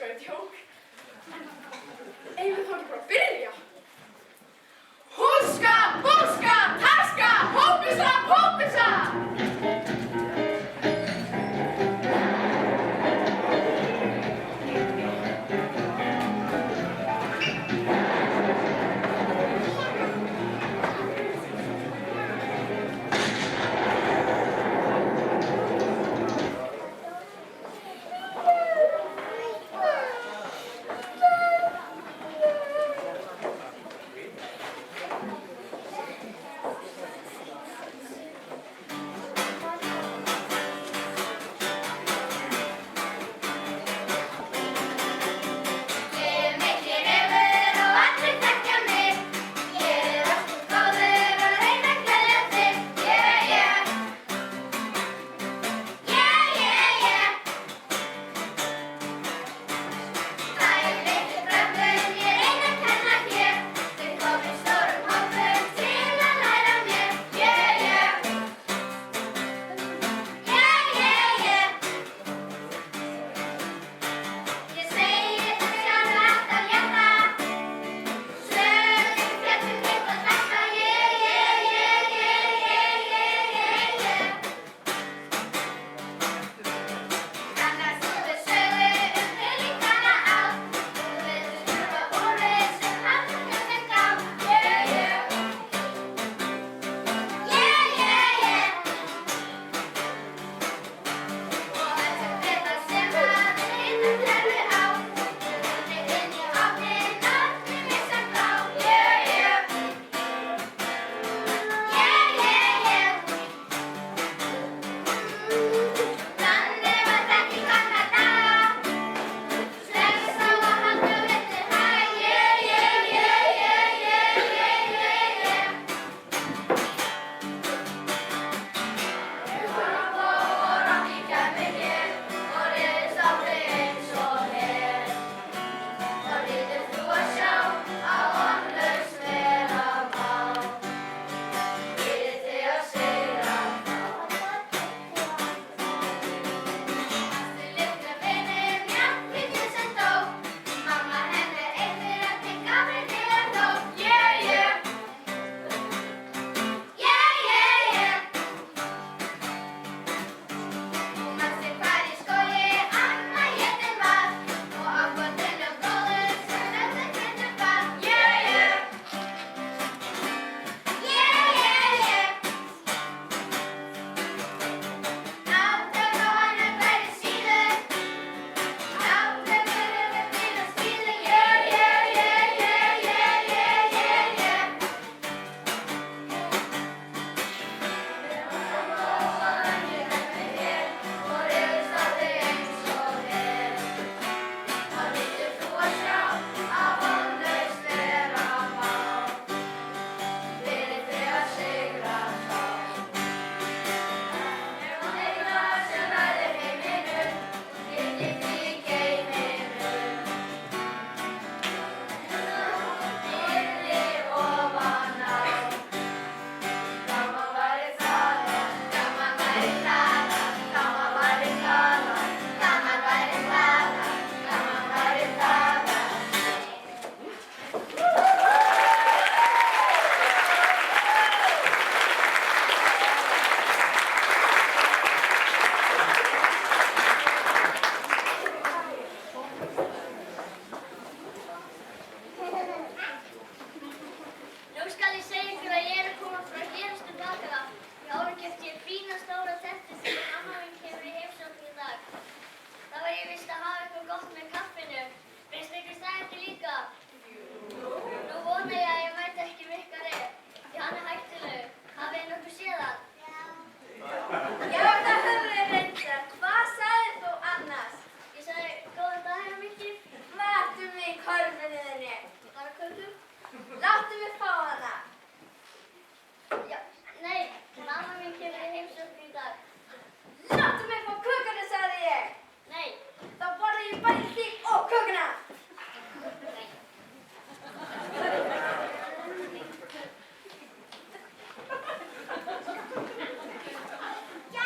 sko, ég tjók. Eigum við þá ekki bara að byrja? Húska, búska, taska, hópisa, hópisa! Já,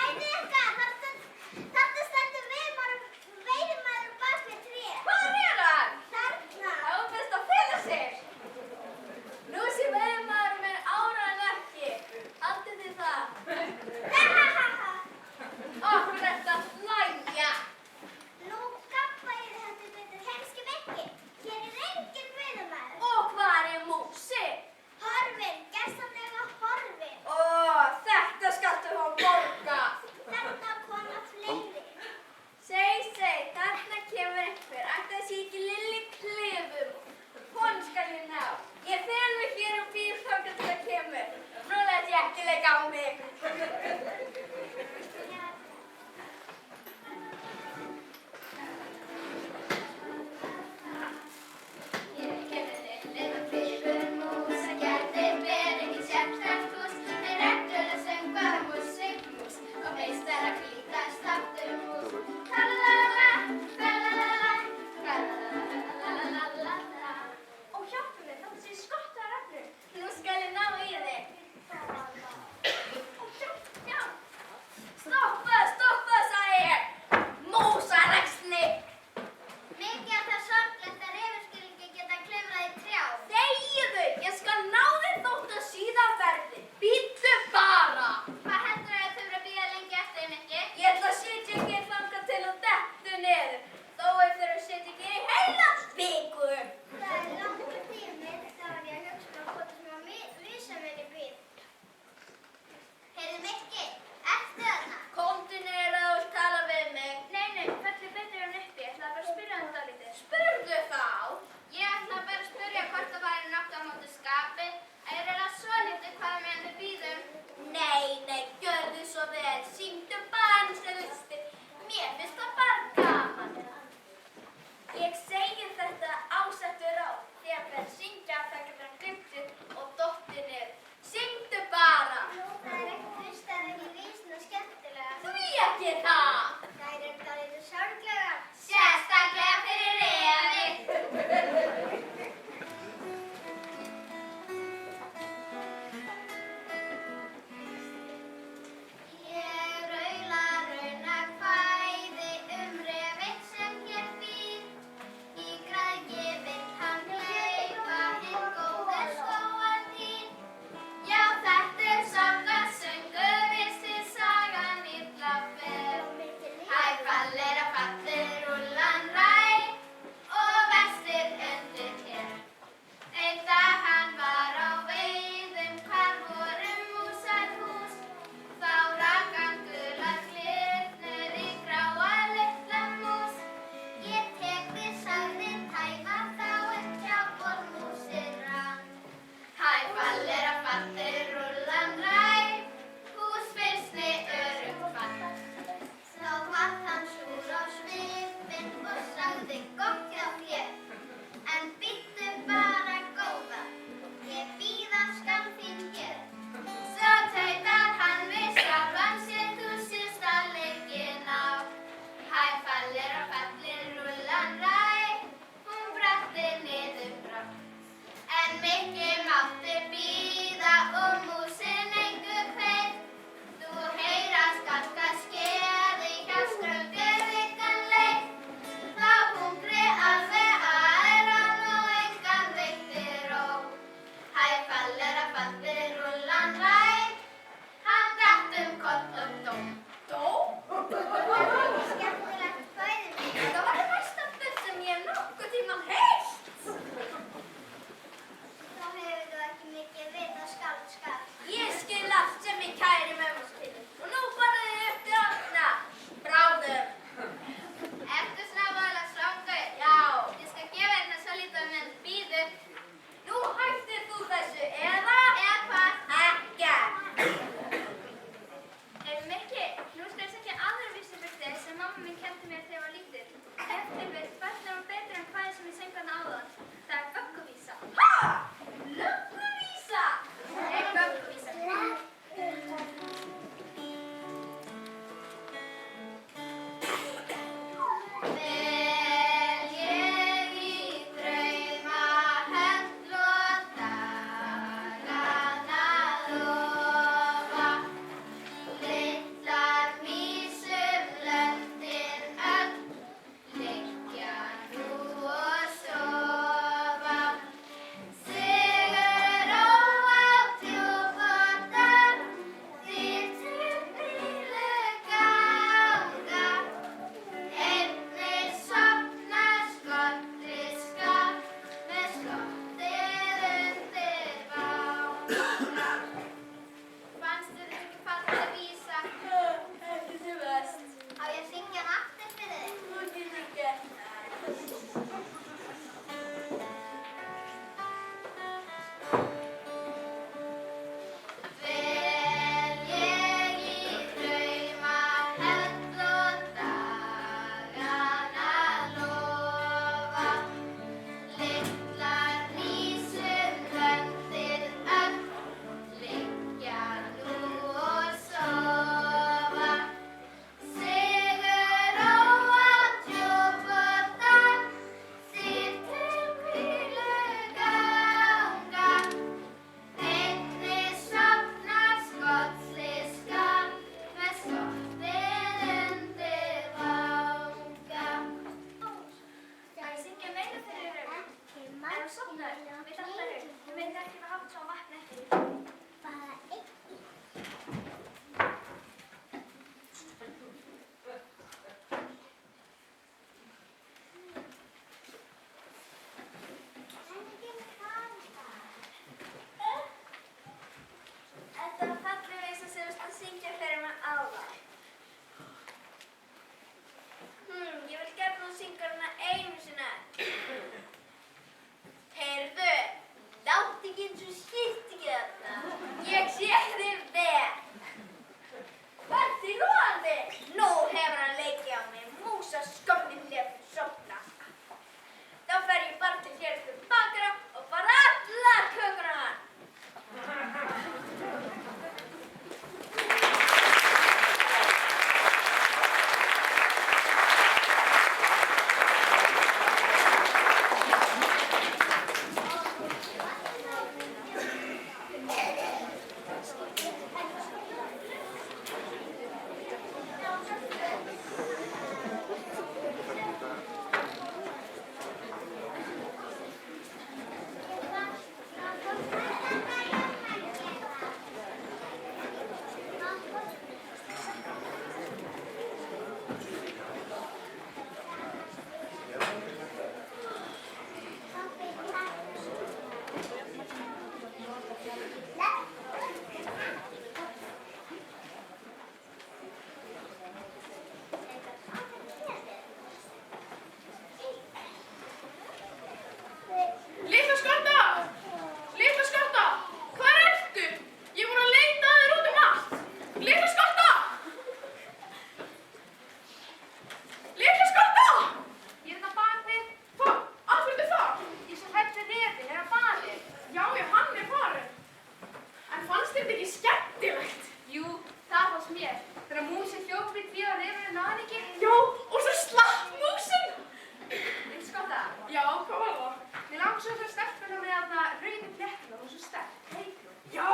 Ásökar stelpuna með þarna rauðu flétturnar og svo sterk, Eygló. Já,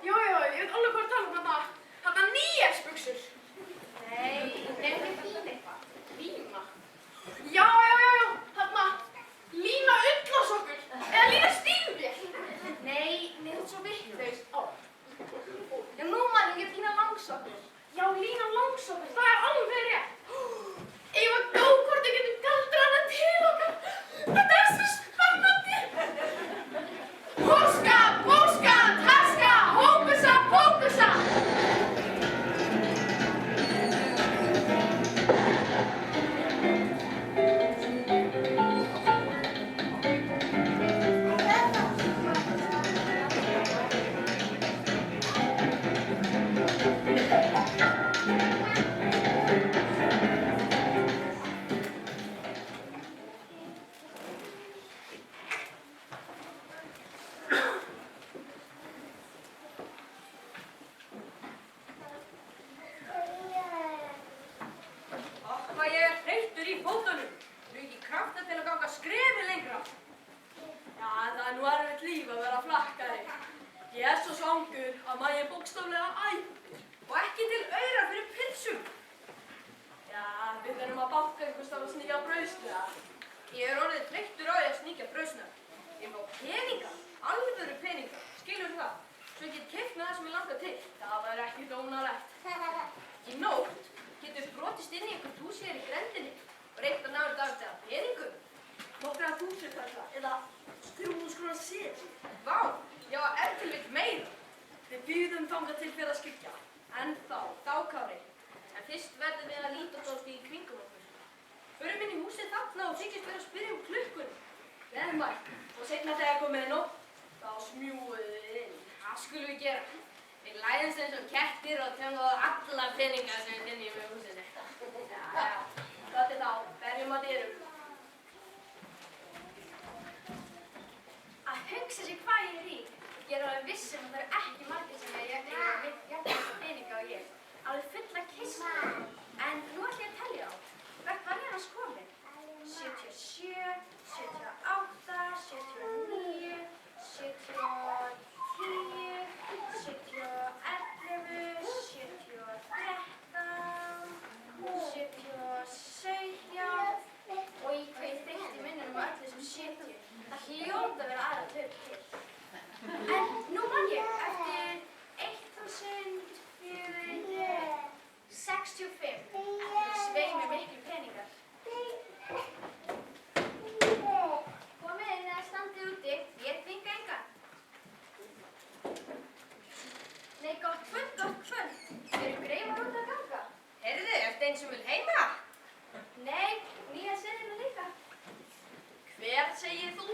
ég veit alveg hvað tala þarna Níelsbuxur. Nei, ekki fín eitthvað. Lína. Já, þarna Lína ullasokkur eða Lína stígvél. Nei, þú ert svo vitlaus. Já, nú man ég Lína langsokkur. Já, Lína langsokkur, það alveg rétt. Eigum að hvort við getum galdrað hana til okkar. Þetta svo spennandi. Póska, taska, hókusa, pókusa. Hvað ég þreyttur í fótunum. Nú ekki krafta til að ganga skrefi lengra. Já, það nú erfitt líf að vera flakkari. Ég svo svangur að maður bókstaflega æpir og ekki til aura fyrir pilsum. Já, við þurfum að banka einhvers þar að sníkja brauðsnöða. Ég orðið þreyttur á því að sníkja brauðsnöða. Ég fá peninga, alvöru peninga, skilur það? Svo ég get keypt með það sem ég langar til. Það var ekki dónalegt. Í nótt getur brotist inn í einhvern hús hér í grendinni og reynt að ná þetta af peningum. Nokkra þúsund kannski, eða 300 króna seðil. Vá, já, ef til vill meira. Við bíðum þangað til fyrir að skilja. En þá Kári. En fyrst verðum við að líta dálítið í kringum okkur. Förum inn í húsið þarna og þykist vera að spyrja klukkunni. Veðmætt. Og seinna þegar komið nótt, þá smjúum við inn. Það skulum við gera. Við læðumst eins og kettir og töngum á alla peninga sem við finnum í húsinu. Já, þetta þá, berjum að dyrum. Að hugsa sér hvað ég er rík. Ég er alveg viss að það eru ekki margir sem eiga jafnvel peninga og ég. Alveg fulla kistu. En nú ætlum ég að telja á. Hvert var ég annars komin? 77, 78, 79, 70, 10, 70, 11, 70, 13, 70, 17 og í hvað ég þreytti minnum öllu sem 70. Það hljóta að vera aðra tölur til. En nú man ég eftir 1065. Það sveig mér miklu peningar. Komið inn eða standið úti, ég þvinga engan. Nei, gott kvöld. Eru greifar út að ganga? Heyrðu, ertu einn sem vil heima? Nei, Níels er hérna líka. Hver segir þú?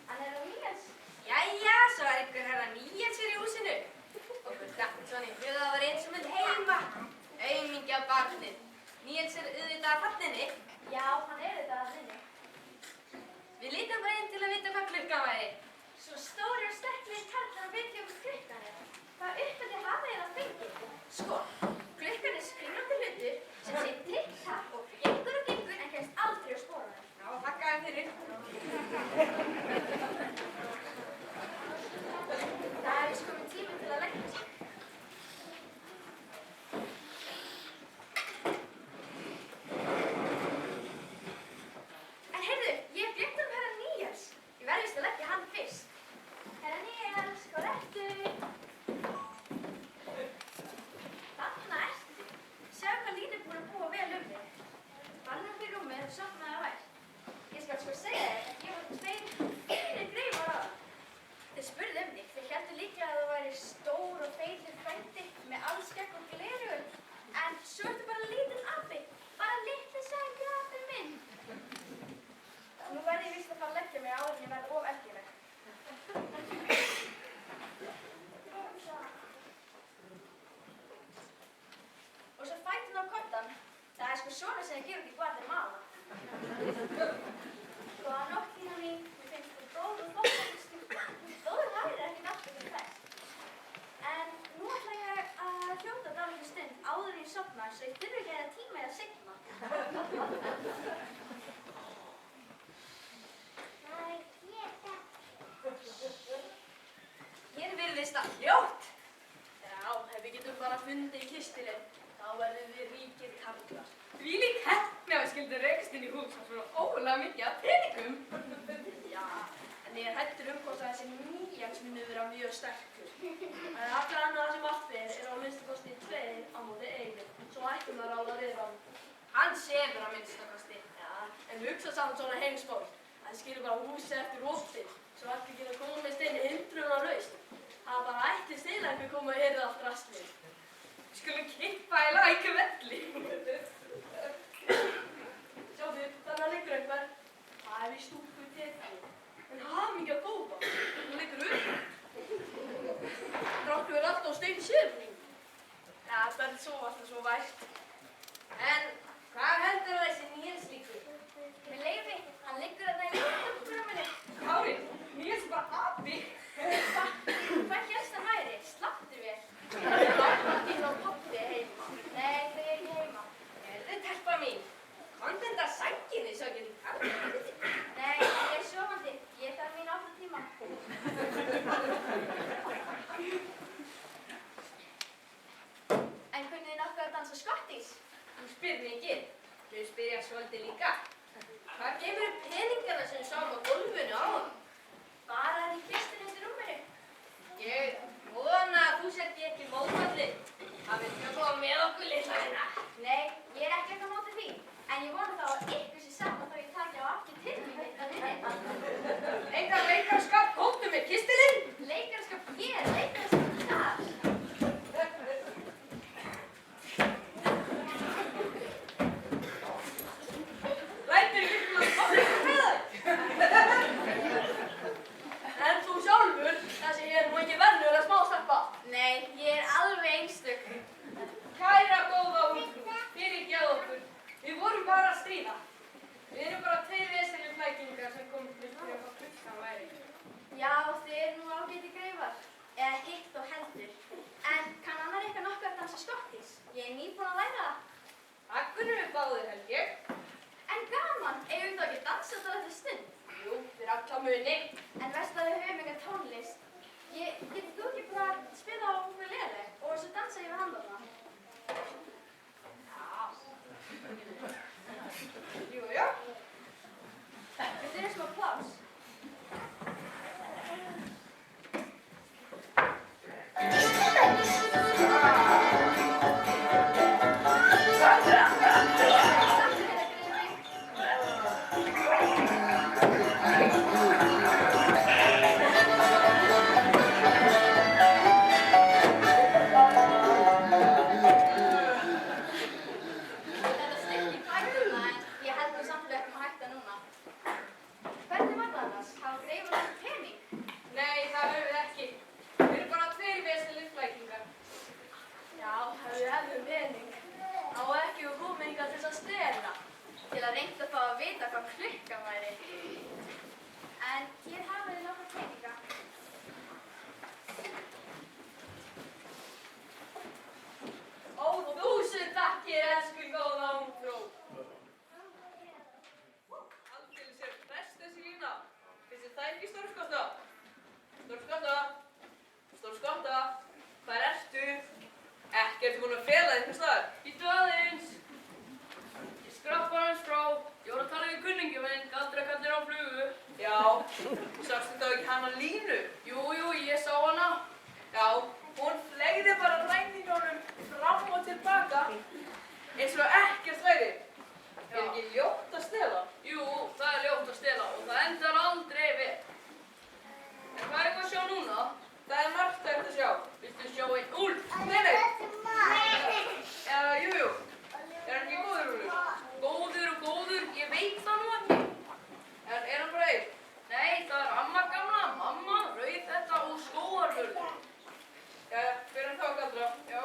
Hann er á Níels. Jæja, svo er einhver herra Níels hér í húsinu. Okkur datt svona í hug að það var einn sem vil heima. Aumingja barnið. Níels er auðvitað að fallinni. Já, hann er þetta að minni. Við lítum bara inn til að vita hvað klukkan væri. Svo stóri og sterklegir karlar að veit ég hvað klukkan er. Hvað uppeldi hafa þér að fengið? Sko, Klukkan er springandi hlutur sem segir tikk-takk og gengur en kemst aldrei á sporunum. já, þakka þér fyrir. Það er víst kominn tími til að leggja sig. En heyrðu, ég björnt herra Níels. Ég verð víst að leggja hann fyrst. Herra Níels, hvað ertu? Þarna ertu. Sjáðu hvað Lín er búin að búa vel um þig. Fann upp í rúmið og sofnaði á vært. Ég skal sko segja þér að ég var tveir fínir greifar á það. Þeir spurðu um þig. Þeir héldu líklega að þú væri stór og feitur frændi með allskegg og gleraugu. En svo ertu bara lítill api. Bara litli sæti api minn. Nú verð ég víst að fara að leggja mig áður en ég verð of ergileg. Og svo fætinn á koddann. Það er sko svona sem þið gerur út í Guatemala. Góða nótt, Lína mín. Mér finnst þú góð og þóttandi stúlka. Góður hafið er ekkert alltaf fyrir þess. En nú ætla ég að hljóta dálítið stund áður en ég sofna svo ég þurfi ekki að tíma eða signa. rosalega mikið af peningum. Já, en ég er hættur hvort að þessi Níels muni vera mjög sterkur. En allir annað sem allt er á minnsta kosti 2 á móti 1, svo ættum að ráða við hann. Hann sefur að minnsta kosti. Já, en hugsa samt svona heimsból. Hann skilur bara húsi eftir opið, svo allir geta komist inn hindrunarlaust. Það bara ætti til að einhver koma og heyrði allt rastlið. Við skulum kippa í Lækjavelli. Sjáðu, þarna liggur einhver. Það er í stúku Teddi. En hamingja góða. Hún liggur upp. Dráttu er alltaf stein sérfning. Ja, það er svo alltaf svo vært. En hvað heldur að þessi Níels liggur? Með leyfi, hann liggur þarna í ljóðabúruminu. Kári, Níels er bara api. Hvað hérst það væri? Sláttu vel. Inn á pabbi heima. Nei, þau er ekki heima. Telpa mín, komdu enda sænginni svo ekki þið kallið. Nei, ég er sofandi. Ég þarf mín 8 tíma. En kunnið þið nokkuð að dansa skottís? Þú spyr mikið. Þau spyrja svolítið líka. Hvað gefur peningana sem sáum á gólfinu á það? Bara þar í kistunni undir rúminu. Ég vona að þú setti ekki mótfallið. Það viltu að koma með okkur litla hérna. Nei, ég er ekki eitthvað mótið því. En ég vona þá að ykkur sé saman þó ég taki á aftur til mín að vinni. Engan leikarskap, komdu með kistilinn. Leikarskap hér, leikarskap þar. Lætur ykkur að koma með það. En þú sjálfur, þessi er nú ekki venjulega smástelpa. Nei, ég er alveg einstök. Kæra góða ungfrú, fyrirgefðu okkur. Við vorum bara að stríða. Við erum bara 2 veselir flækingar sem komum til að spyrja hvað klukkan væri. Já, þið eru nú ágæti greifar. Eða hitt þó heldur. En kann annar eitthvað nokkuð að dansa skottís? Ég er nýbúin að læra það. Það kunnum við báðir held ég. En gaman, eigum við þá ekki dansa þetta eftir stund? Jú, fyrir alla muni. En verst að við höfum eitthvað tónlist. Getur þú ekki bara að spila á okkur leðileg og svo dansa ég við handana? Jú, já. Þetta er smá plás. Til að reynda þá að vita hvað klukkan væri. En hér hafa þið nokkra peninga. Ó, 1000 takkir, elsku góða ungfrú. Aldeilis er best þessi lína. Finnst þið það ekki stórskotta? Stórskotta? Stórskotta? Hvar ertu? Ekki ertu búin að fela eitthvað staðar? Bíddu aðeins. Skrappa hans frá. Ég voru að tala við kunningjum minn, galdrakallir á flugu. Já, sástu þá ekki hana Línu? Jú, ég sá hana. Já, hún fleygði bara ræningunum fram og tilbaka eins og ekkert væri. Er ekki ljótt að stela? Jú, það er ljótt að stela og það endar aldrei vel. En hvað er eitthvað að sjá núna? Það er margt hægt að sjá. Viltu sjá einn úlf? Nei. Jú. Er hann ekki góður, Úlfur? Góður, ég veit það nú ekki. En er hann bara einn? Nei, það er amma gamla, mamma, Rauðhetta og Skógarvörður. Jæja, fyrir hann þá, Galdra. Já.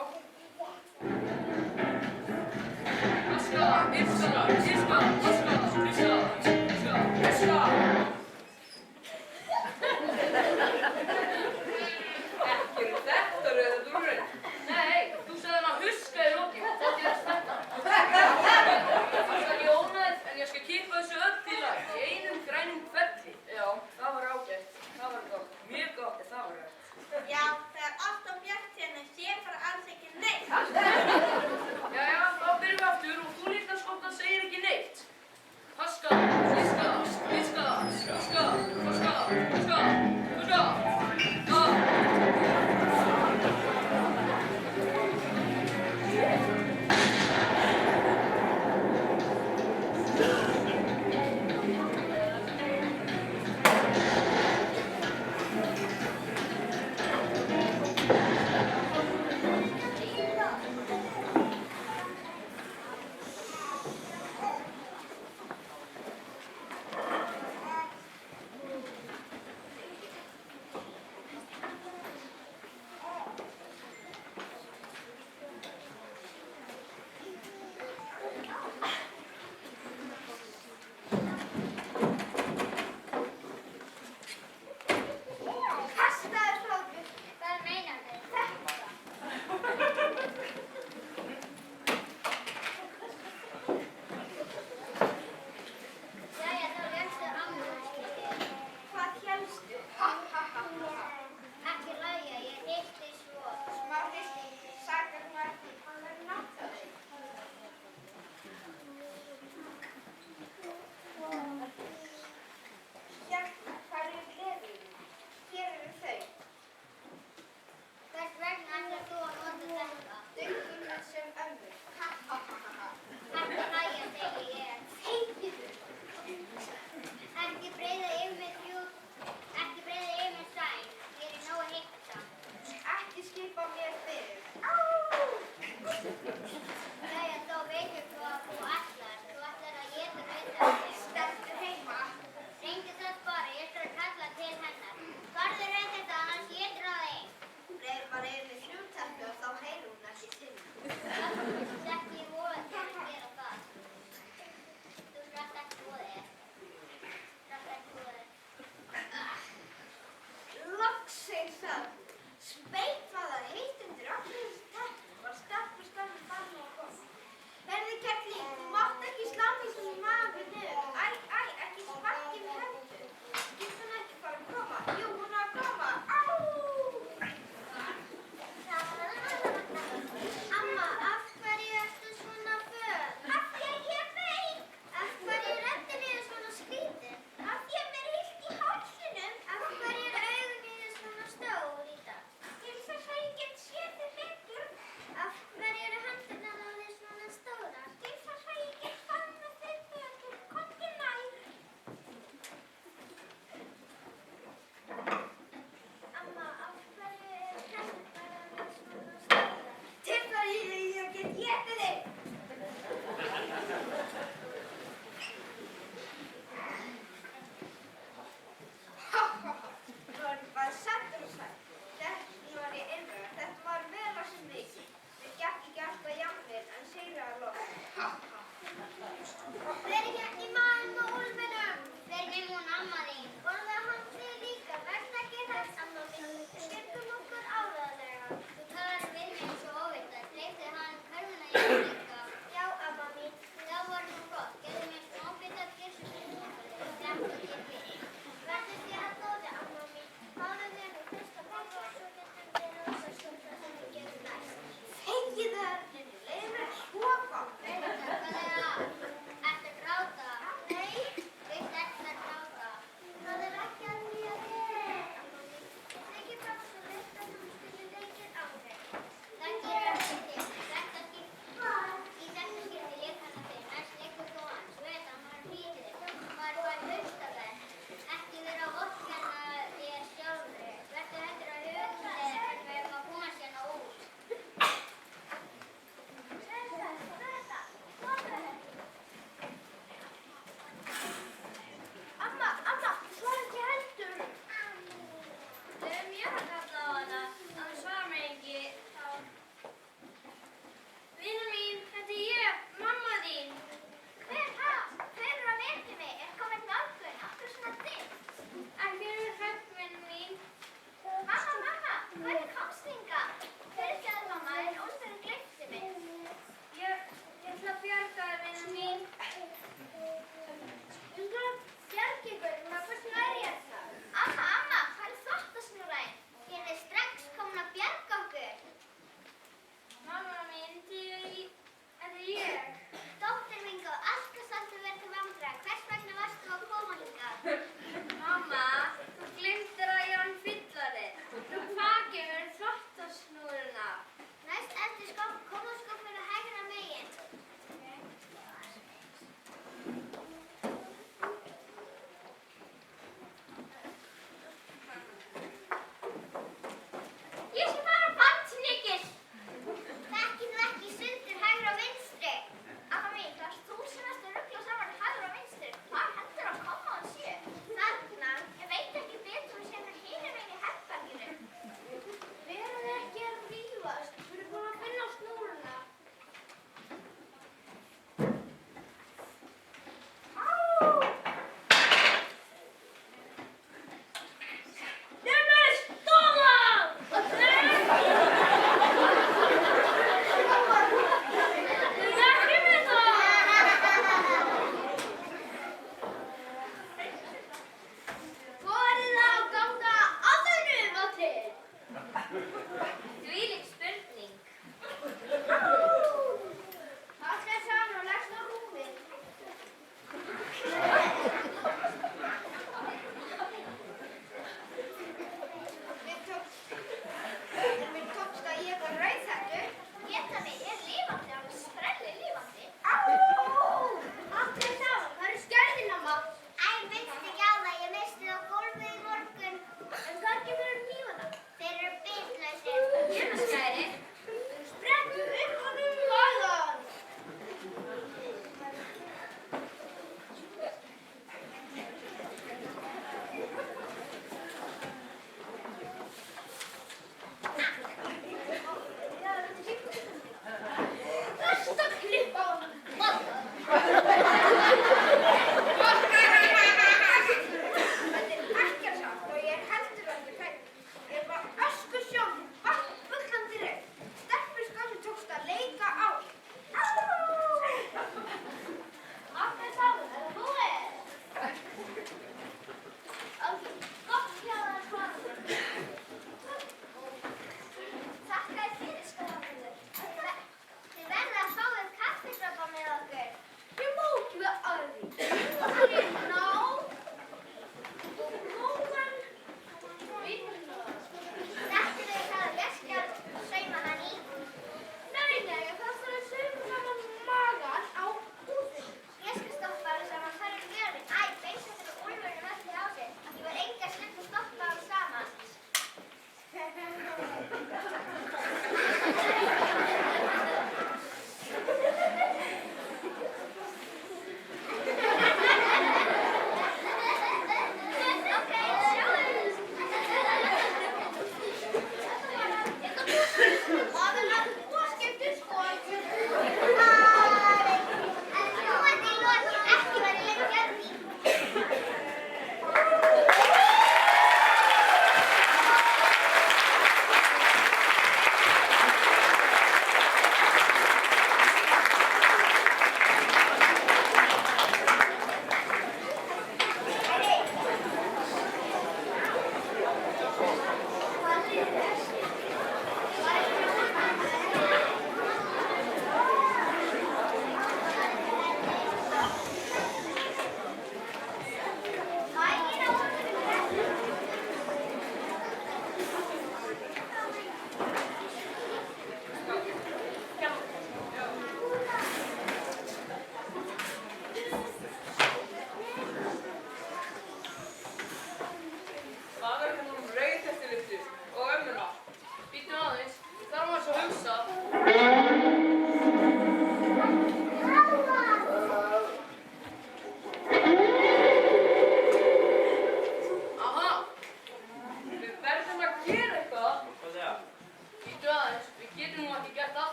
Já, amma mín, það var nú gott. Gerðu mér smábita kirsupinningu og drekka þér við. Verðu þér að góðu, amma mín. Fáðu þér nú fyrst að borða og svo getum við rósasúpa sem við gerum næst. Þegiðu, Erlendur, leyfðu mér að sofa. Nákvæmlega. Ertu að gráta? Nei. Víst ertu að gráta. Það er ekki að nýja þig. Ég þykir bara svo lista sem skilur leikir á þig. Það gerir ekki þig. Þetta skil.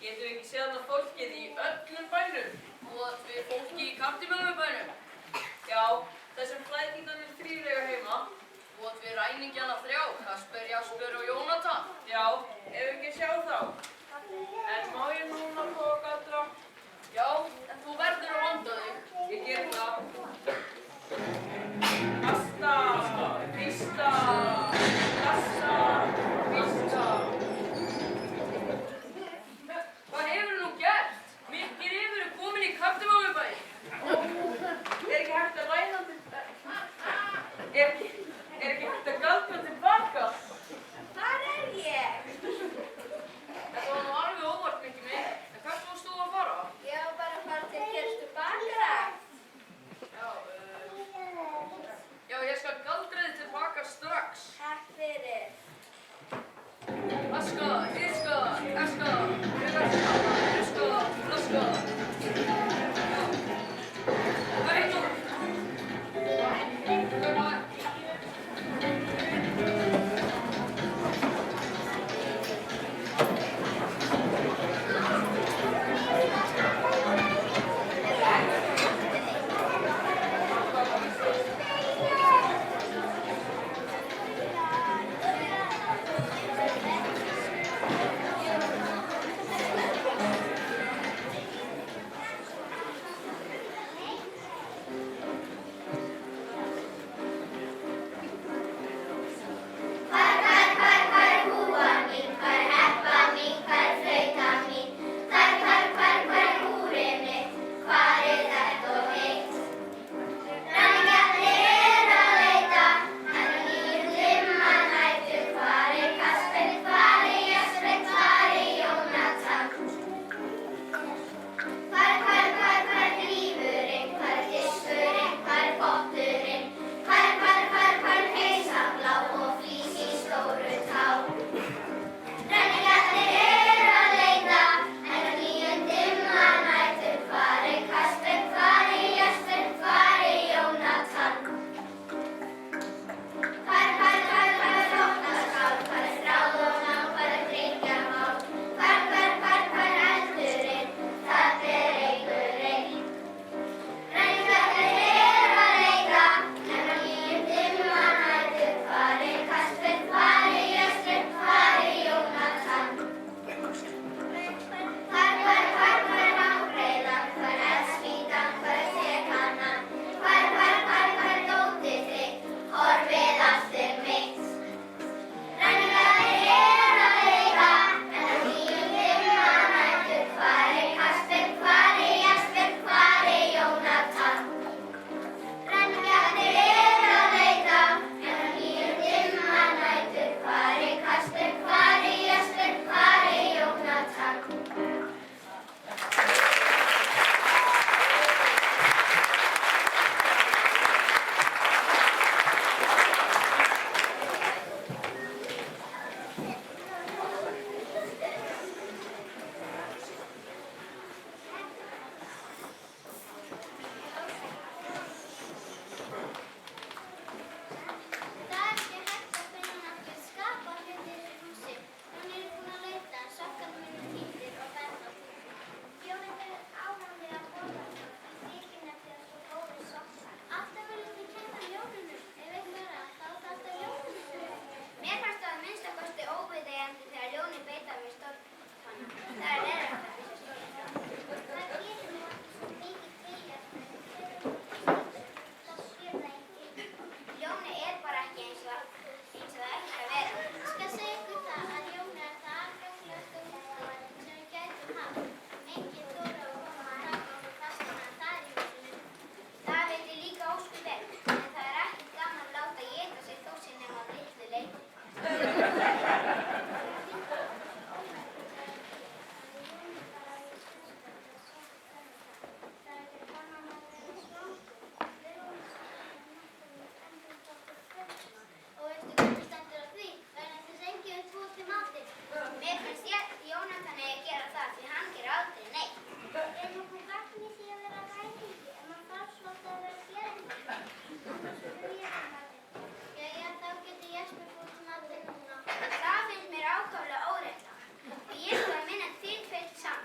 Getum við ekki séð þarna fólkið í öllum bænum? Og við fólki í Kardimelubænum? Já, þessum flækingarnir þrílega heima. Og við ræningjana 3, Kasper, Jasper og Jónatan. Já, ef við ekki sjá þá. En má ég núna fá að galdra? Já, en þú verður að vanda þig. Ég ger það. Kasta, pista, kassa, pista. Hvað hefur nú gert? Mikið yfir komin í Kardimelubæinn. Er ekki hægt að ræna til... Er ekki hægt að galdra tilbaka? Þar er ég. Þetta var nú alveg óvart, Mikki minn. En hvert varst þú að fara? Ég var bara að fara til Kirstu bakara. Já, ég skal galdra þig tilbaka strax. Takk fyrir. Aska, iska, aska, aska, iska, aska. Hei, nú! Það finnst mér ákaflega óréttlátt og ég skal minna þitt fyrst saman.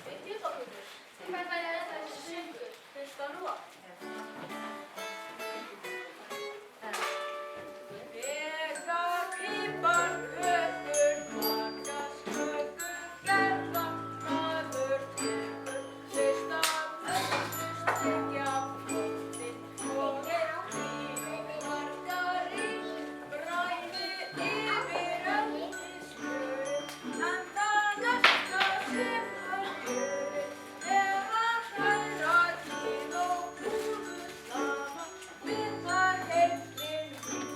Við piparkökur. Hvað væri þetta þessi söngur? Hlusta nú á. Þegar piparkökur bakast, kökur gerða maður tekur. Fyrst af öllu steikja pottinn og margarín bræði yfir eldisfjörin. En það næsta sem hann gerir er að hræra kíló púður saman við þær heillin vín.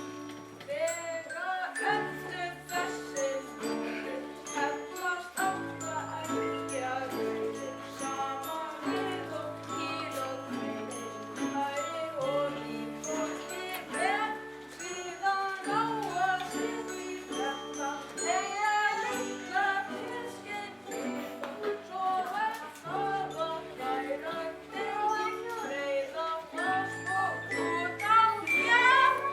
Þegar öllu þessi hlutir hellast átta eggjar rauðir saman við og kíló hveiti, hrærir olíu og ber síðan á að setja í þetta eiga litla teskeið pipar, svo er það að hræra deigið, breiða fast og út á jafn.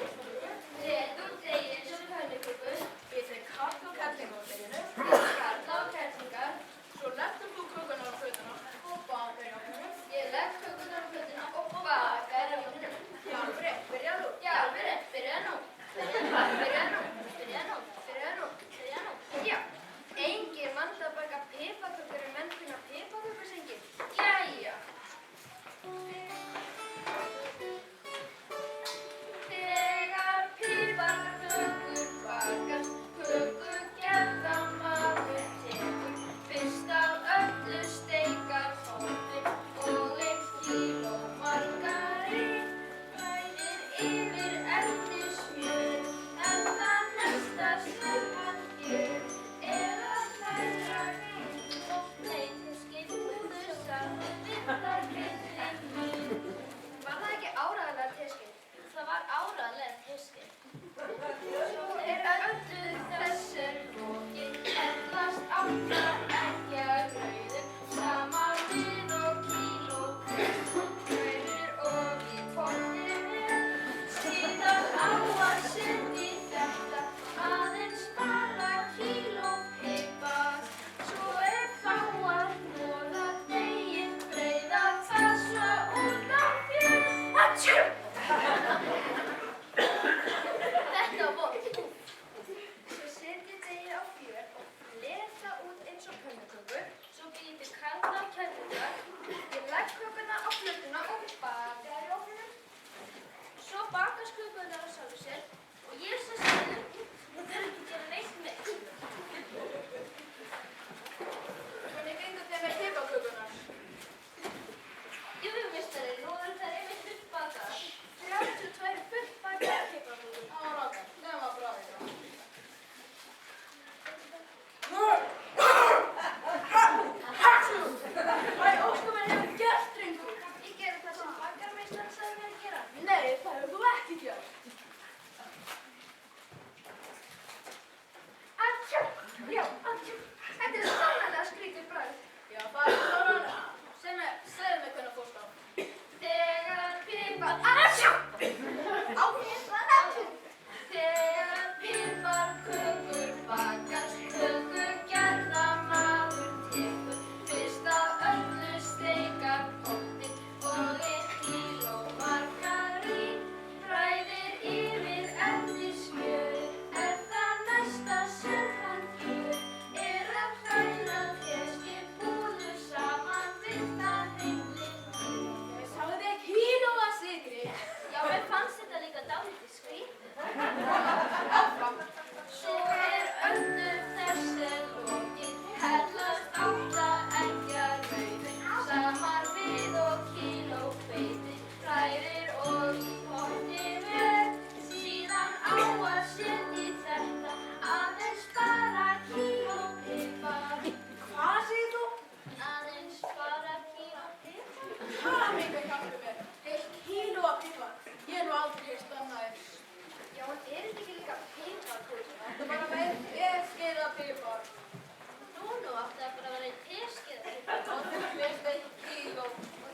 Letur degið eins og pönnukökur, Við þeim karl og kellinga á byrjunu, karla og kettlingar. svo leggur þú kökuna á fötuna og bakar í ofninum. Ég legg kökurnar á plötuna og bakar í ofninum. Já, alveg, byrja nú. Já, byrja nú. Já, engir vandi að baka piparkökur en menn finna piparkökursengir. Jæja. Þegar piparkökur bakast, kökur gerða maður tekur. Fyrst af öllu steikar pottinn og 1 kíló margarín. Bræðir yfir eldismjörin, en það næsta sem hann gerir er að hræra kíló og hveiti púður saman við þær heillin vín. Var það ekki áreiðanlega teskeið? Það var áreiðanlega teskeið. Svo er öllu þessu lokið, hellast átta eggjar rauðir saman við og kíló hveiti, hrærir og í pottinn er. Síðan á að setja í þetta aðeins bara kíló pipar. Svo er þá að hnoða deigið, breiða það svo út á fjör. Atjú! Þetta var vont. Svo setjið deigið á fjör og fleta út eins og pönnukökur. Svo býtið karla og kellingar. Ég legg kökuna á plötuna og bakar í ofninum. Svo bakast kökurnar á sjálfu sér og ég sem segir, það þarf ekki að gera neitt neitt. Hvernig gengur þeim með piparkökunar? Jú, meistari, nú eru þær einmitt fullbakaðar. 32 fullbakaðar piparkökur. Það var ráðan, nema bráðið. Hvað ósköpunum hefur gert, drengur? Ég geri það sem bakarmeistarinn sagði mér að gera. Nei, það hefur þú ekki gert. Atjú! Já, atjú! Þetta er sannarlega skrítið bragð. Já, það er svo ráðan. Segðu mig hvernig fórst á. Þegar atjú! Atjú! Þegar piparkökur bakast, kökur gerða maður tekur. Fyrst af öllu steikar pottinn og 1 kíló margarín. Bræðir yfir eldismjörin, er það næsta sem hann gerir er að hræra teskeið púður saman við þær heillin vín. Ég sagði kíló af sykri. Já, mér fannst þetta líka dálítið skrítið. Svo er öllu þessu lokið, hellast átta eggjar rauðir saman við og kíló hveiti, hrærir og í pottinn er. Síðan á að setja í þetta aðeins bara kíló pipar. Hvað segir þú? Aðeins bara kíló pipar. Hvað mikið hjálpum mér? 1 kíló af pipar. Ég er nú aldrei heyrt annað eins. Já, en er þetta ekki líka piparkökur? Þetta er bara með 1 skeið af pipar. Nú átti það bara að vera 1 teskeið af pipar. Og þú veist 1 kíló. Og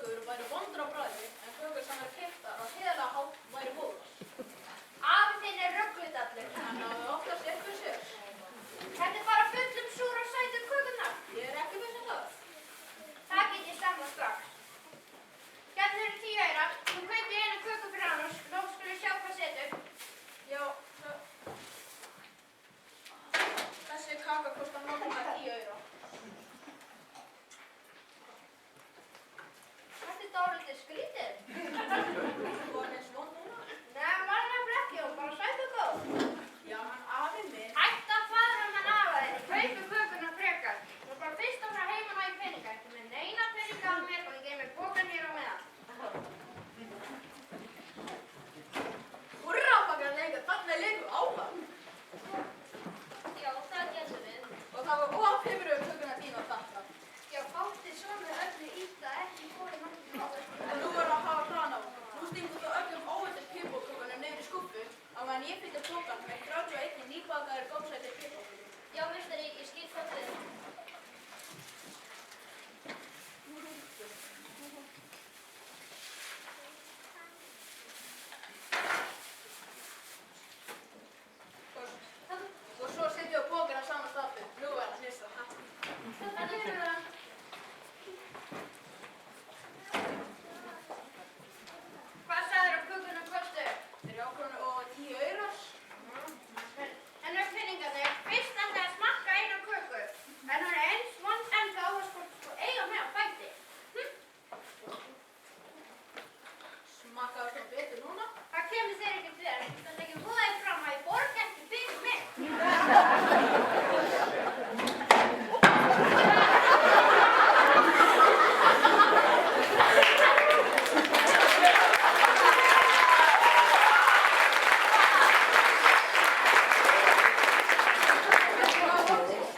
kökur væru vondar á bragðið en kökur sem væru keyptar á heiðarlega hátt væru góðar. Afi þinn er röggvitallur. Hann hafði oftast rétt fyrir sér. Þetta er bara fullum súr og sætum kökurnar. Ég er ekki viss um það. Það get ég stannað strax. Hérna eru 10 aurar. Þú kaupir eina köku fyrir hann og þá skulum við sjá hvað setur. Já, þessi kaka kostar náttúrulega 10 aura. Þetta er dálítið skrítið. Þú var eins vond núna? Nei, var nefnilega ekki og bara sæt og góð. Já, hann afi minn. Hætt að fara með afa þinn. Kaupi kökuna frekar. Þú er bara fyrst að fara heim og ná í peninga. Ekki með neina peninga á mér og ég geif mér bókan hér á meðan. Hurra, bakkar lengur, þarna er lengur áfram. Já, það getum við. Og það var ofhefur kökuna þín og þetta. Já, fátti svona öllu íta ekki fóri náttúrulega á þessu. En nú verður að hafa plan á. Nú stingur þú öllum óveitir pipókökunum niður í skúffu á meðan ég fylgir pokan með 31 nýbakaðir gómsætir pipókökur. Já, meistari, ég skil það til. Og svo setjum við pokan á sama stafi. Nú er það hnissa. Þetta er það. Hvað sagðir á kökuna kostu? Þeir eru ákvörðinu og 10 aurar. En peningarnir, fyrst ætlaði að smakka eina köku. En hún er eins vond ennþá og sko eiga með á fæti. Smakkaðu svona betur núna. Það kemur þér ekkert við. Það leggjum búðaði fram að ég borg ekki fyrir mig.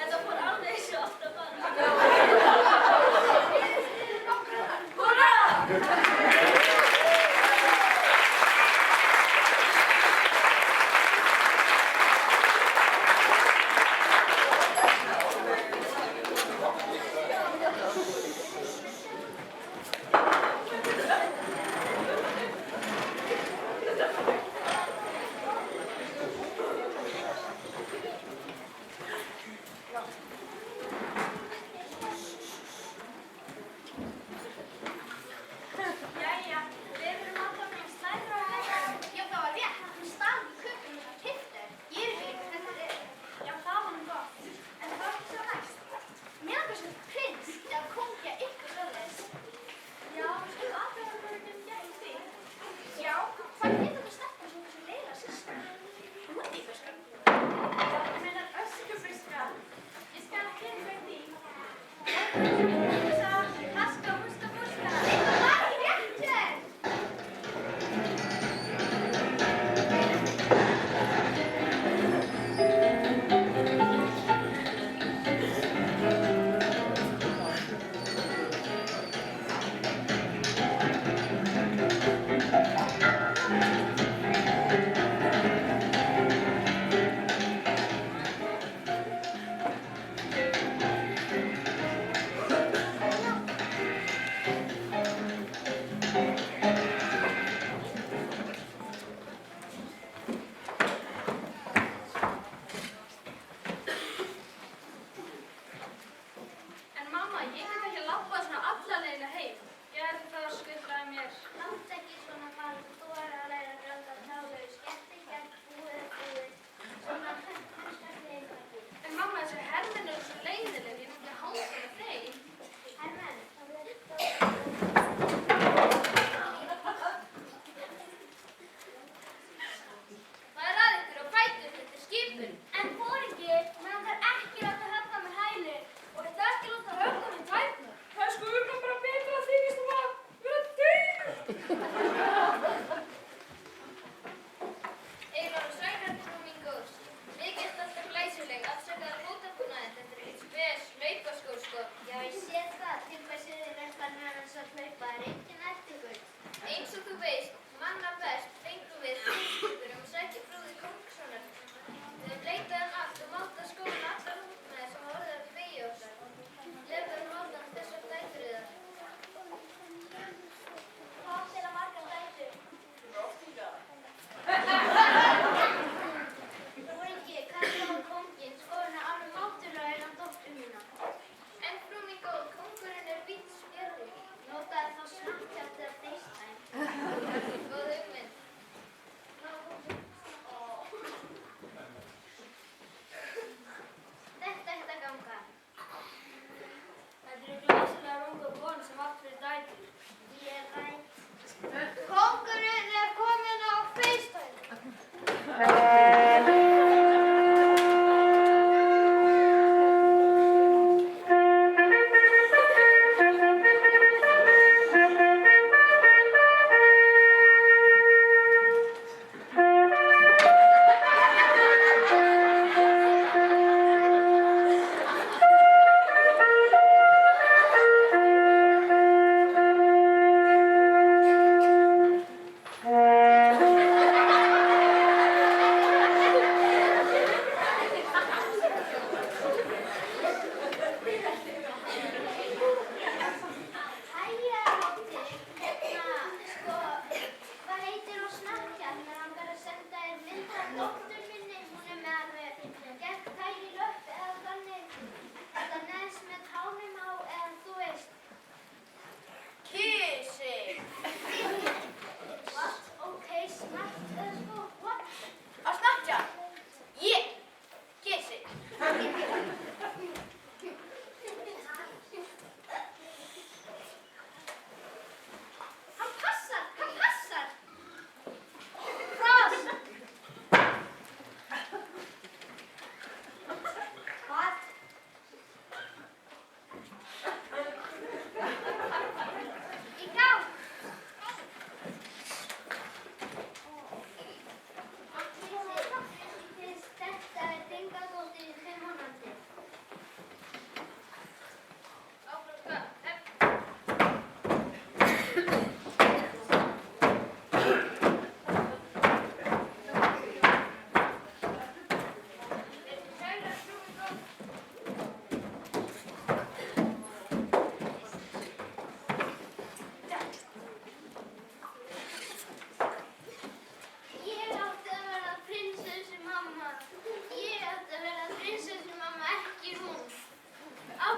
Þetta fór alveg eins og átt að Jæja, við erum alltaf með slæður og hægir. Já, það var rétt. Hún stal í kökunum og keypti. Ég er ekki hvernig þetta er. Já, það var nú gott. En það var ekki svo næst. Mér langar sem prins eða kóngja ykkur svoleiðis. Já, við skulum aðeins að vera með gæði því. Já, hvað getur þú stelpa sem þessi leila systur? Útífiskar. Já, ég meina öskufiskar. Ég skal ekki fyrir því. Haska, muska, muska. Það var ekki rétt hjá þér. En mamma, ég get ekki labbað svona alla leiðina heim. Gerðu það, skuttlaði mér. Látt ekki svona bara, þú er að læra að ganga tálaus, skemmtilega búið. Svona kannski ekki. En mamma, þessi hermenn eru svo leiðileg, ég myndi hálfa með þeim. Hermenn, það verður Það er að ykkur og fætur þetta er skipun. En foringi, mér langar ekki láta höfða með hæli og þetta er ekki láta höfða með tæknu. Það er sko bara betra að þykist um að vera döið.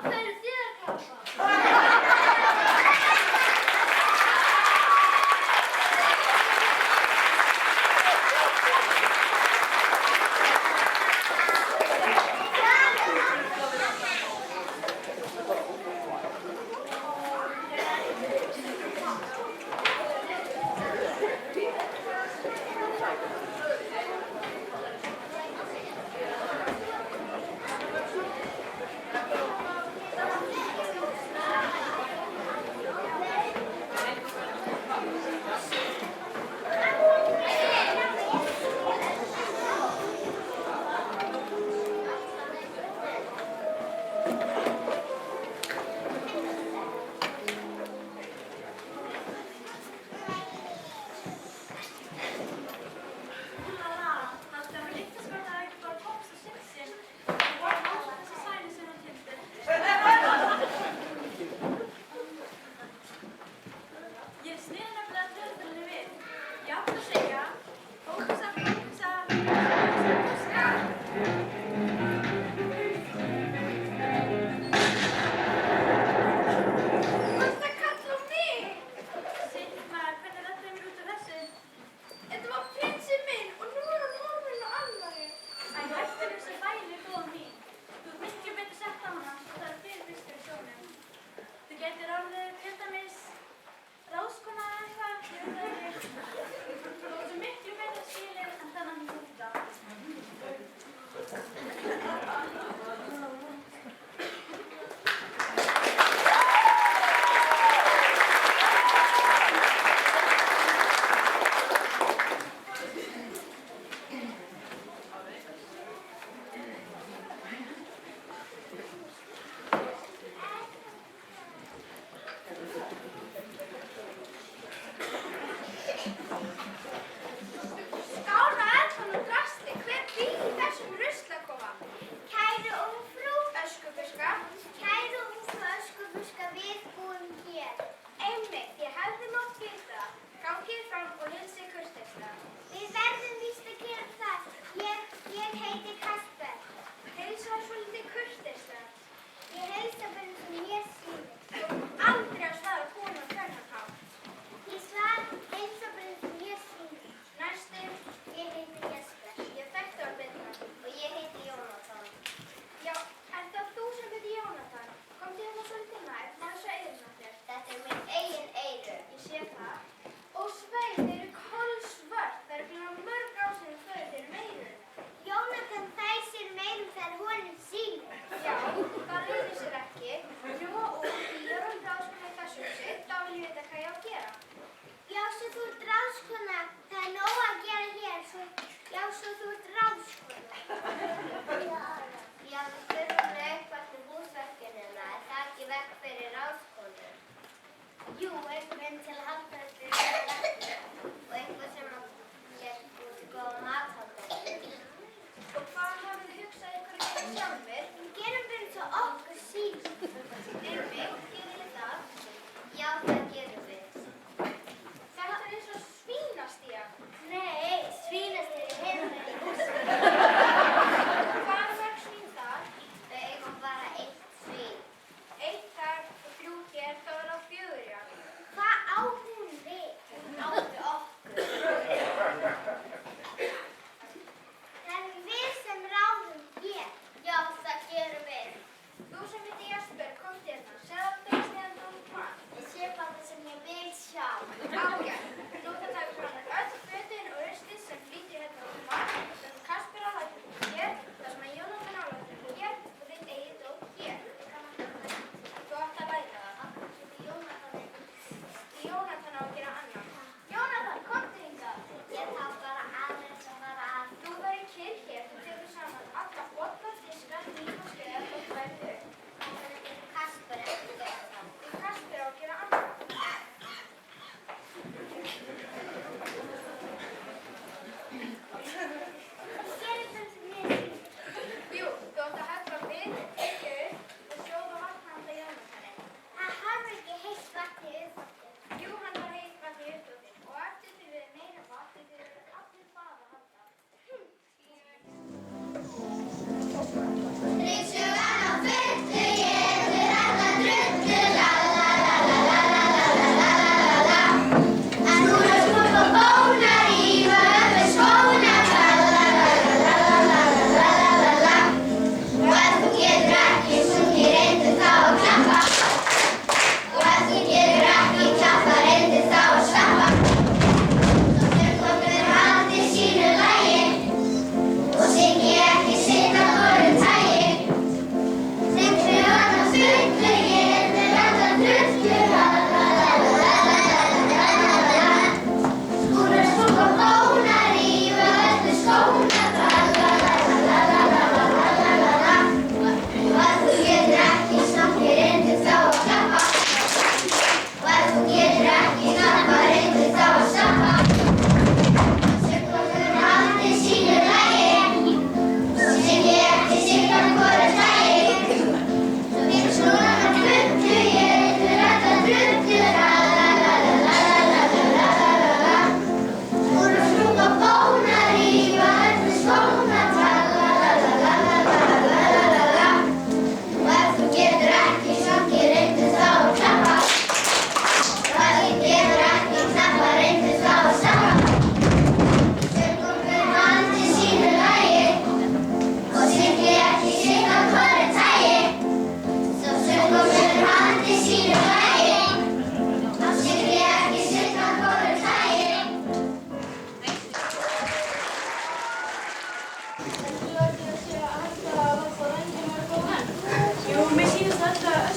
hvað eru þið að kalla? Þú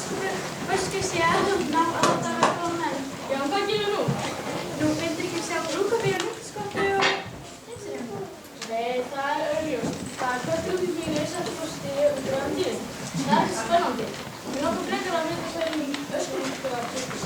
Öskurs ég ná að láta vera góða menn. Já, hvað gerum við nú? Nú vildu ekki sjá brúkabíu, nuddskottu og hreinsirum. Nei, það er augljóst. Það er hvert út í mínu settu á stigi undir öðum tíðin. Það er ekki spennandi. Við látum frekar að mynda sveim í öskurúskuða kirkjus.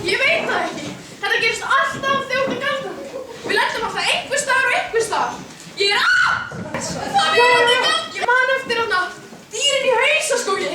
Ég veit það ekki. Þetta gerist alltaf þegar út á galdrandi. Við lendum alltaf einhvers staðar og einhvers staðar. Ég er Það er í gangi. Ég man eftir hana dýrin í hausaskógi.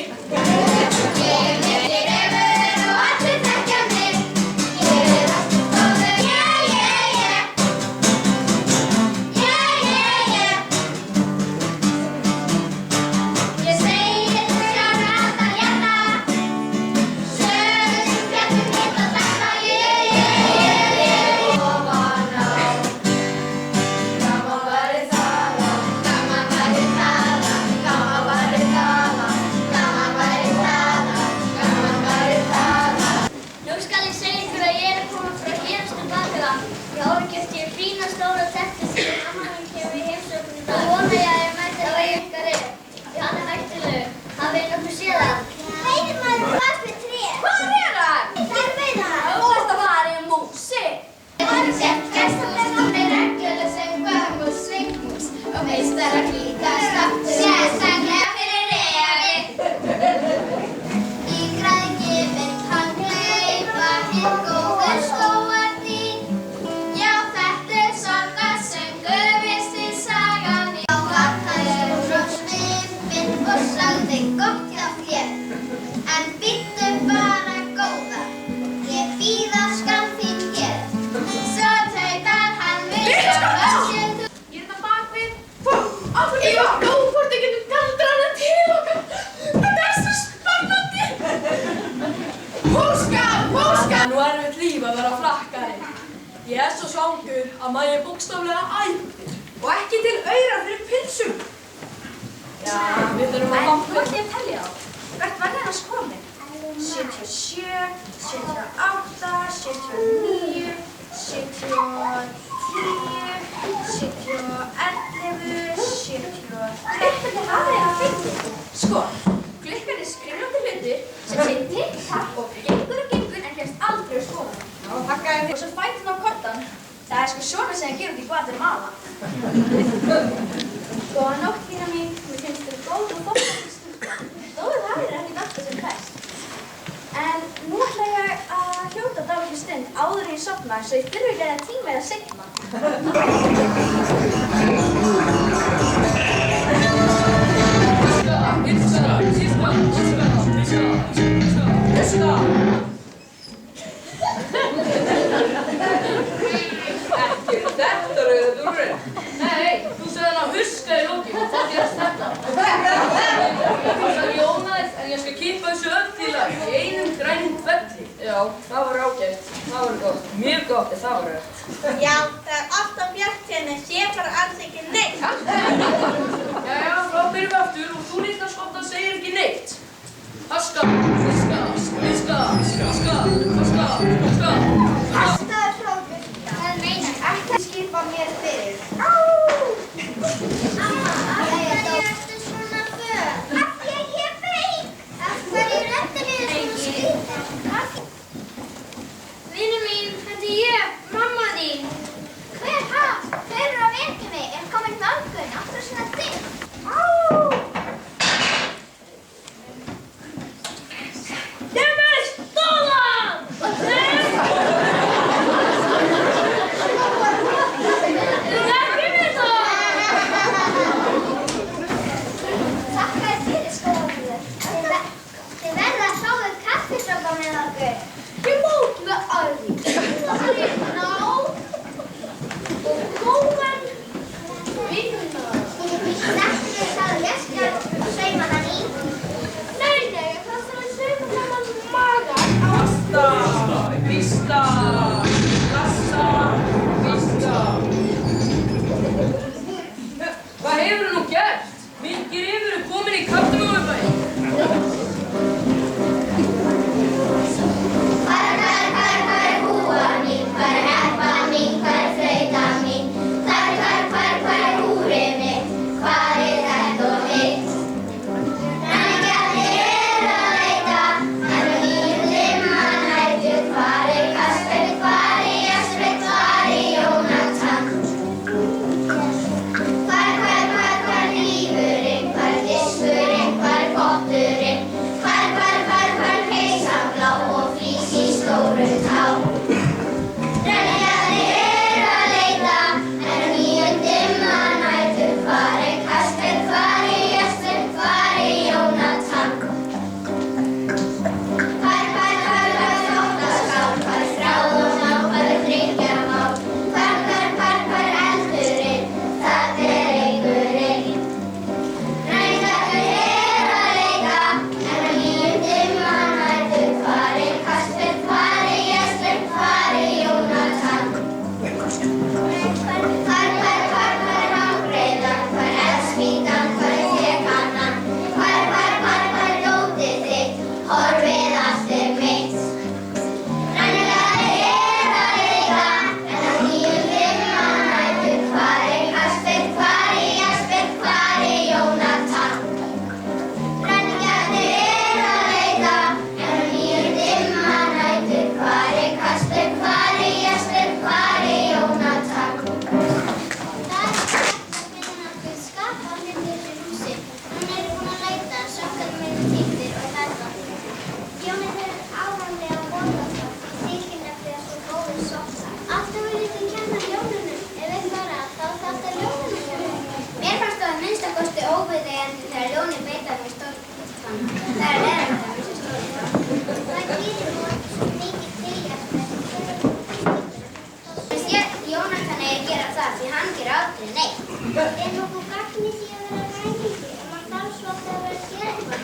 Sagan, já, þetta er svo snippin og sagði gott hjá þér. En bíddu bara góða, ég bíða skal þín hér. Svo tautar hann við sjálfan sér. Ég er það bakvið. Ég var góð hvort ég getum galdrað hana til okkar. Þetta er svo spennandi. Hóska! Nú erfitt líf að vera flakkari. Ég er svo svangur að maður er bókstaflega æpir. Og ekki til aura fyrir pilsum. Já, við þurfum að En nú ætlum ég að telja á. Hvert var þennast komin? 77, 78, 79, 70, 10, 11, 70. Hvernig hafði ég að fengið? Sko, klukkan er skrifandi hlutur sem segir tikk-takk og gengur en kemst aldrei á skoðan. Og pakkaði og svo fættum á kottan. Það er sko svona sem það gerur út í Guatemala. Góða nótt, Lína mín. Mér finnst þér góð og þóttandi stúlka. Þó það er ekkert alltaf sem best. En nú ætla ég að hljóta dálítið stund áður en ég sofna svo ég þurfi ekki að tíma eða seinna. Ekki þetta rauða dúrinn. Nei, þú sagði hann að huska í lokin og það gerast þetta. Þú sagði ég ónaðist en ég skal kippa þessu öll til að í einum grænum tvelli. Já, það var ágætt. Það var gott. Mjög gott ef það var rétt. Já, það er alltaf bjart hérna, sé bara alls ekki neitt. Jæja, þá byrjum við aftur og þú líka skott að segja ekki neitt. Haska, fiska, fiska, haska, haska, haska. Kastaðu frá mér. Það meinar ekki að skipa mér fyrir. Amma, af hverju ertu svona föl? Af því að ég er veik. Af hverju röddin er svona skrýtin? Vinur mín, þetta er ég, mamma þín. Hver er að vekja mig? Er komin nálgun? Af hverju svona þitt?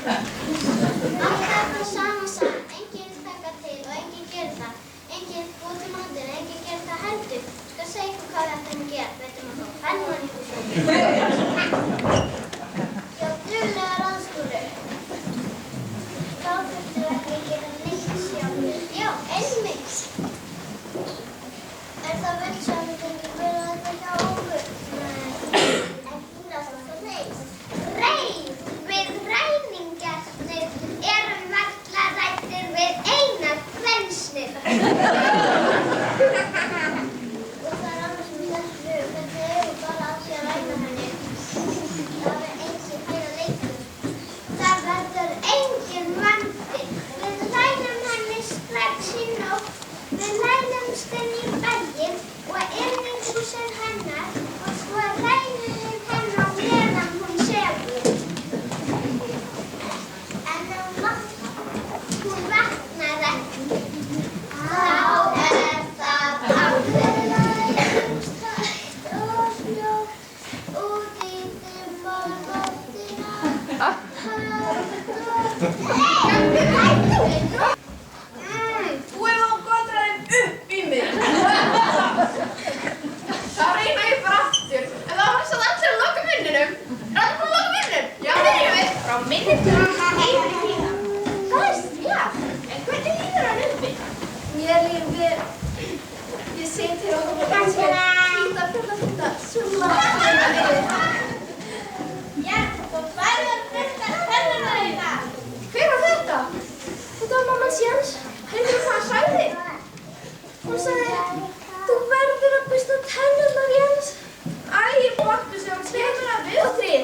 Alltaf það sama saman. Enginn vill taka til og enginn gerir það. Enginn búið til matinn, enginn gerir það heldur. Skal segja ykkur hvað við ætlum að gera. Veitum að þá fennan ykkur svo. Já, duglegar aðskúrur. Þá þurftum við ekki að gera neitt sjálfur. Já, einmitt. Er það vel sem við fengum verið að þetta hjá okkur? Nei, ekki næstum það reis. Reis! Við ræningjarnir erum varla ræddir við Einar Kvensnir. Og það er annars sem þessu, hvernig eigum bara að sé að ræna henni. Það er eins og hæra leikur. Það verður engin vandi. Við rænum henni strax í nótt. Við rænumst henni í bæinn og inn í húsið hennar og svo rænum við henni á meðan hún sefur. En hún vaknar ekki. Þá er það afleiðast og sljótt út í dimmarnóttina. Þú hefur á kontraðin upp í mig. Þá reyna ég bara aftur. En þá var þess að allir að loka munninum. Er allir búin að loka munninum? Já, byrjum við. Frá minni til einni tíma. Það er stjátt. En hvernig líður hann uppi? Mér líður vel. Ég segi til okkur og kannski flýta, summa. Já, þú verður að fyrsta tennurnar í dag. Hver var þetta? Þetta var mamma Jens. Heyrðu hvað hann sagði? Hún sagði, þú verður að bursta tennurnar, Jens. Æ, bóttu sem hann stefnir að við. Og þrír.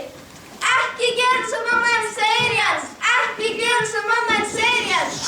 Ekki gera sem mamma henn segir, Jens. Ekki gera sem mamma henn segir, Jens.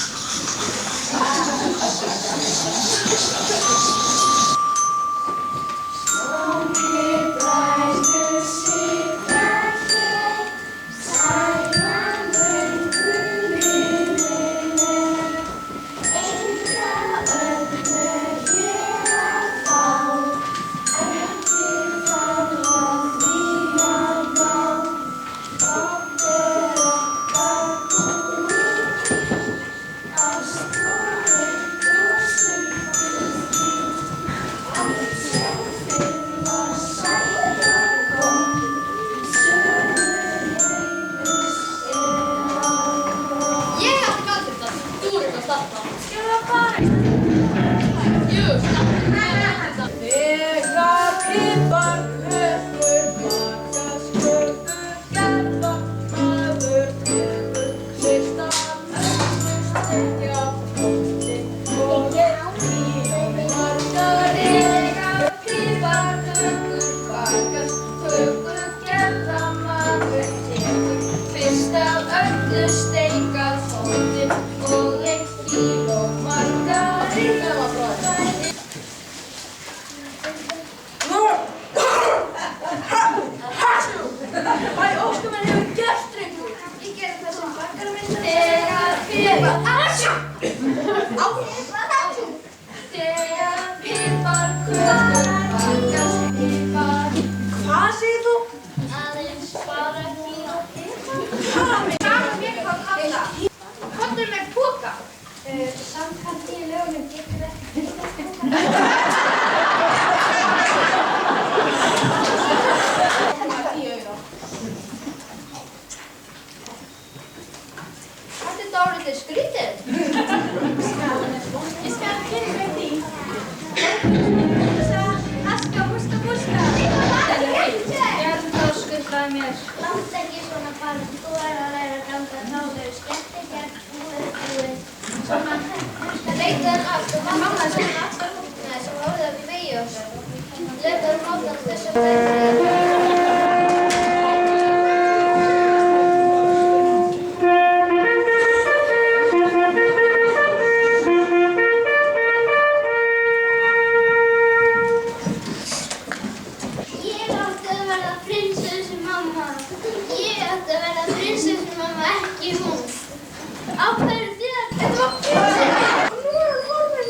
Á hverju þér? Þetta var prinsessan. Og nú er hún horfin.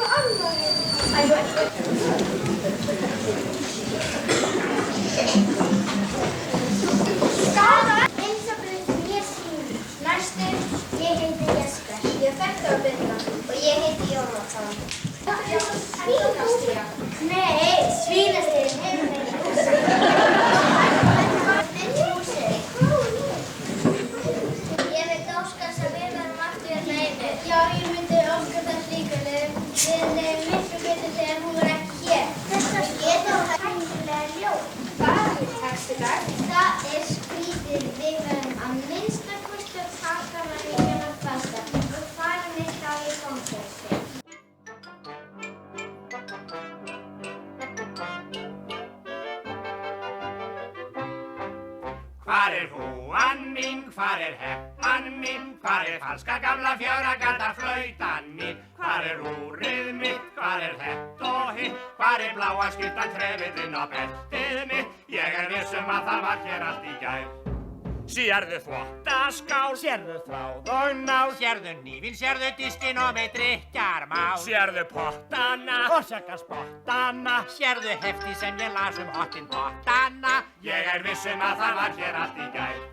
Þetta var Birna og ég heiti Jónatan. Svínastíga? Nei, svínastígin hefur verið húsið. Húsið? Ég vil óska þess að við verðum aftur hérna inni. Já, ég myndi óska þess líka. Við legum miklu betur þegar hún var ekki hér. Þetta getur hægnilega ljóð. Hvað er texti dag? Það er skrítið. Við verðum að minnsta kosti að taka hana fasta og fara neitt á í fangelsi. Hvar er húan mín, hvar er heppan mín, hvar er falska gamla fjöragata flautan mín, hvar er úrið mitt, hvar er þett og hitt, hvar er bláa skyrtan trefiðinn á beltið mitt, ég viss að það var hér allt í gær. Sérðu þvottaskál, sérðu þráð og nál, sérðu hnífinn, sérðu diskinn og með drykkjarmál, sérðu pottana og spottana, sérðu hefti sem ég las hottinn pottana, ég viss að það var hér allt í gær.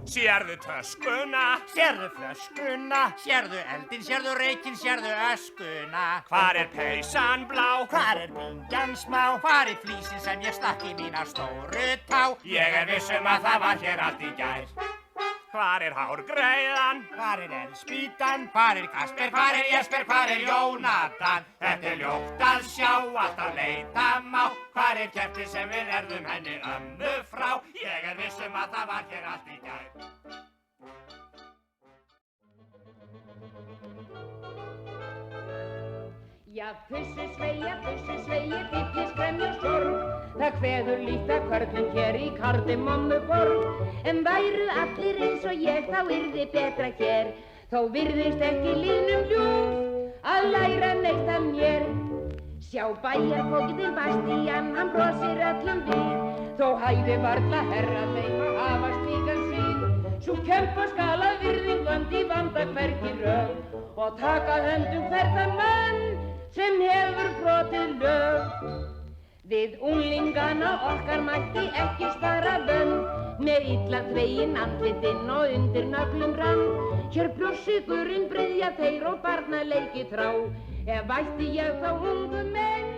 Sérðu töskuna, sérðu flöskuna, sérðu eldinn, sérðu reykinn, sérðu öskuna, hvar er peysan blá, hvar er bingjan smá, hvar er flísin sem ég stakk í mína stóru tá, ég viss að það var hér allt í gær. Hvar er hárgreiðan, hvar er eldspýtan, hvar er Kasper, hvar er Jesper, hvar er Jónatan, þetta er ljótt að sjá, alltaf leita má, hvar er kertið sem við erðum henni ömmu frá, ég viss að það var hér allt í gær. Já, pussu sveia, dilli, skremmi og sorg, það kveður líkt að körlum hér í Kardimommuborg. En væru allir eins og ég, þá yrði betra hér, þó virðist ekki línum ljúf að læra neitt af mér. Sjá bæjarfógetinn Bastían, hann brosir öllum við, þó hæði varla herra þeim að hafa slíkan svið. Sú kempa skal að virðingland í vanda hvergi rög og taka höndum hverðan mann sem hefur brotið lög. Við unglingana okkar mætti ekki spara vönn, með illa þvegin andlitinn og undir nöglum rann. Hér brjóssykurinn bryðja þeir og barnaleiki þrá, ef vætti ég þá ungu menn,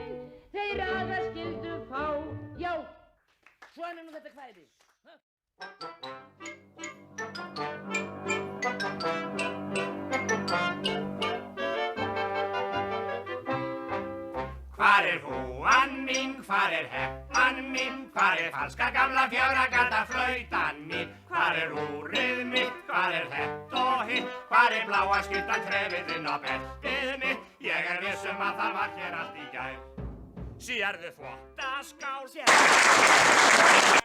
þeir aðar skyldu fá. Já, svona nú þetta kvæði. Hvar er húan mín, hvar er heppan mín, hvar er falska gamla fjöragata flautan mín, hvar er úrið mitt, hvar er þett og hitt, hvar er bláa skyrtan trefiðinn á beltið mitt, ég viss að það var hér allt í gær. Sérðu þvottaskál, sérðu